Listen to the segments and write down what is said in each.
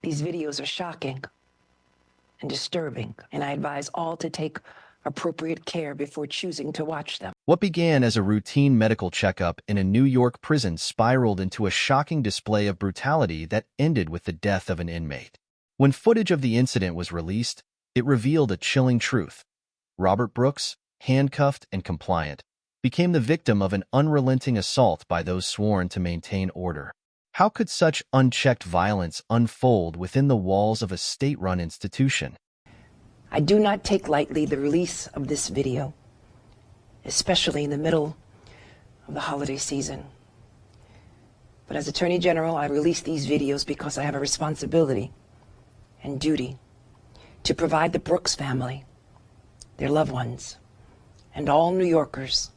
These videos are shocking and disturbing, and I advise all to take appropriate care before choosing to watch them. What began as a routine medical checkup in a New York prison spiraled into a shocking display of brutality that ended with the death of an inmate. When footage of the incident was released, it revealed a chilling truth. Robert Brooks, handcuffed and compliant, became the victim of an unrelenting assault by those sworn to maintain order. How could such unchecked violence unfold within the walls of a state-run institution? I do not take lightly the release of this video, especially in the middle of the holiday season. But as Attorney General, I release these videos because I have a responsibility and duty to provide the Brooks family, their loved ones, and all New Yorkers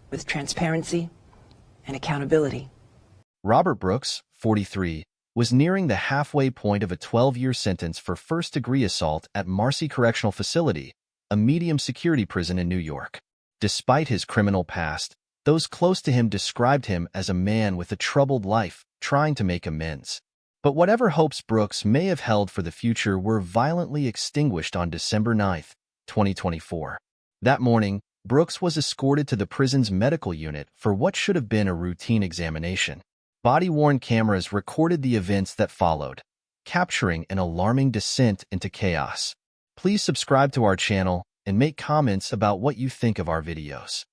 with transparency and accountability. Robert Brooks, 43, was nearing the halfway point of a 12-year sentence for first-degree assault at Marcy Correctional Facility, a medium-security prison in New York. Despite his criminal past, those close to him described him as a man with a troubled life, trying to make amends. But whatever hopes Brooks may have held for the future were violently extinguished on December 9, 2024. That morning, Brooks was escorted to the prison's medical unit for what should have been a routine examination. Body-worn cameras recorded the events that followed, capturing an alarming descent into chaos. Please subscribe to our channel and make comments about what you think of our videos.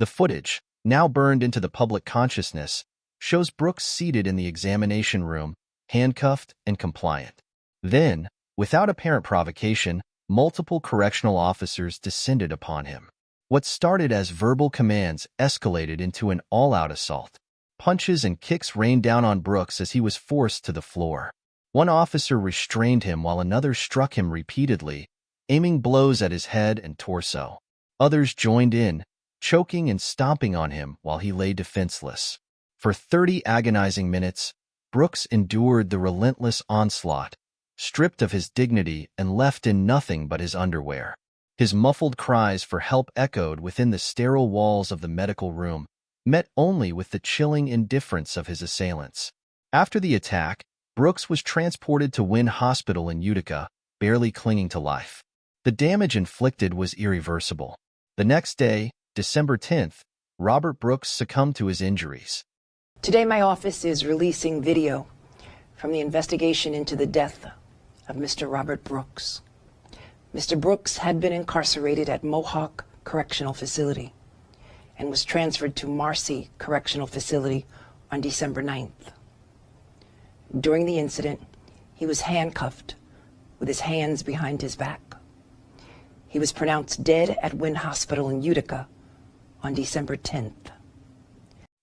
The footage, now burned into the public consciousness, shows Brooks seated in the examination room, handcuffed and compliant. Then, without apparent provocation, multiple correctional officers descended upon him. What started as verbal commands escalated into an all-out assault. Punches and kicks rained down on Brooks as he was forced to the floor. One officer restrained him while another struck him repeatedly, aiming blows at his head and torso. Others joined in, choking and stomping on him while he lay defenseless. For 30 agonizing minutes, Brooks endured the relentless onslaught, stripped of his dignity and left in nothing but his underwear. His muffled cries for help echoed within the sterile walls of the medical room, met only with the chilling indifference of his assailants. After the attack, Brooks was transported to Wynn Hospital in Utica, barely clinging to life. The damage inflicted was irreversible. The next day, December 10th, Robert Brooks succumbed to his injuries. Today, my office is releasing video from the investigation into the death of Mr. Robert Brooks. Mr. Brooks had been incarcerated at Mohawk Correctional Facility and was transferred to Marcy Correctional Facility on December 9th. During the incident, he was handcuffed with his hands behind his back. He was pronounced dead at Wynn Hospital in Utica on December 10th.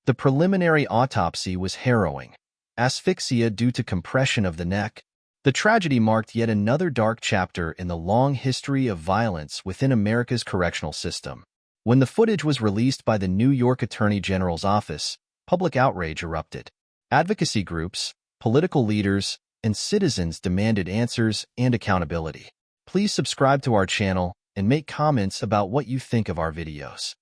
The preliminary autopsy was harrowing. Asphyxia due to compression of the neck. The tragedy marked yet another dark chapter in the long history of violence within America's correctional system. When the footage was released by the New York Attorney General's office, public outrage erupted. Advocacy groups, political leaders, and citizens demanded answers and accountability. Please subscribe to our channel and make comments about what you think of our videos.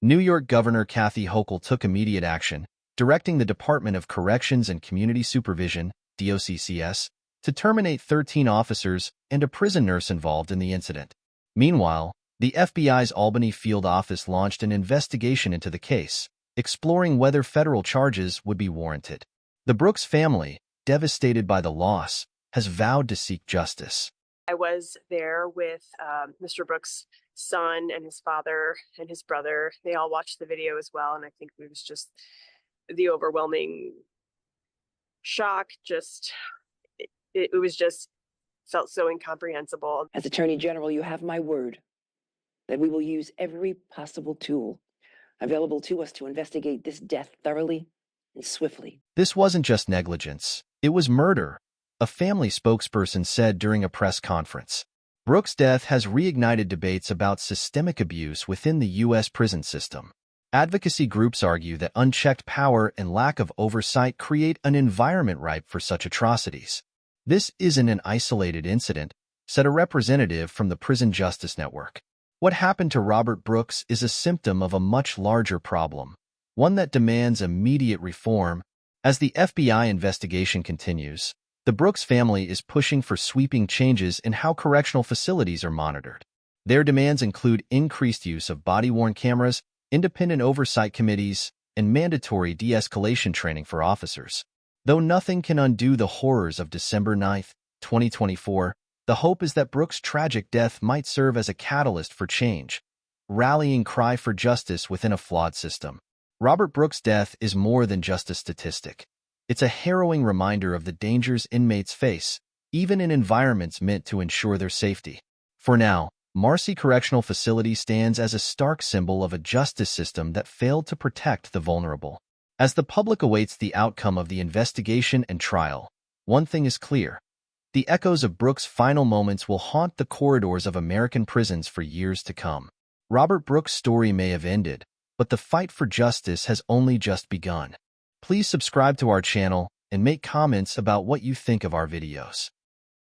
New York Governor Kathy Hochul took immediate action, directing the Department of Corrections and Community Supervision, DOCCS, to terminate 13 officers and a prison nurse involved in the incident. Meanwhile, the FBI's Albany field office launched an investigation into the case, exploring whether federal charges would be warranted. The Brooks family, devastated by the loss, has vowed to seek justice. I was there with Mr. Brooks' son and his father and his brother. They all watched the video as well, and I think it was just the overwhelming shock. It was just felt so incomprehensible. As Attorney General, you have my word that we will use every possible tool available to us to investigate this death thoroughly and swiftly. This wasn't just negligence, it was murder, a family spokesperson said during a press conference. Brooks' death has reignited debates about systemic abuse within the U.S. prison system. Advocacy groups argue that unchecked power and lack of oversight create an environment ripe for such atrocities. This isn't an isolated incident, said a representative from the Prison Justice Network. What happened to Robert Brooks is a symptom of a much larger problem, one that demands immediate reform. As the FBI investigation continues, The Brooks family is pushing for sweeping changes in how correctional facilities are monitored. Their demands include increased use of body-worn cameras, independent oversight committees, and mandatory de-escalation training for officers. Though nothing can undo the horrors of December 9, 2024, the hope is that Brooks' tragic death might serve as a catalyst for change, rallying cry for justice within a flawed system. Robert Brooks' death is more than just a statistic. It's a harrowing reminder of the dangers inmates face, even in environments meant to ensure their safety. For now, Marcy Correctional Facility stands as a stark symbol of a justice system that failed to protect the vulnerable. As the public awaits the outcome of the investigation and trial, one thing is clear. The echoes of Brooks' final moments will haunt the corridors of American prisons for years to come. Robert Brooks' story may have ended, but the fight for justice has only just begun. Please subscribe to our channel and make comments about what you think of our videos.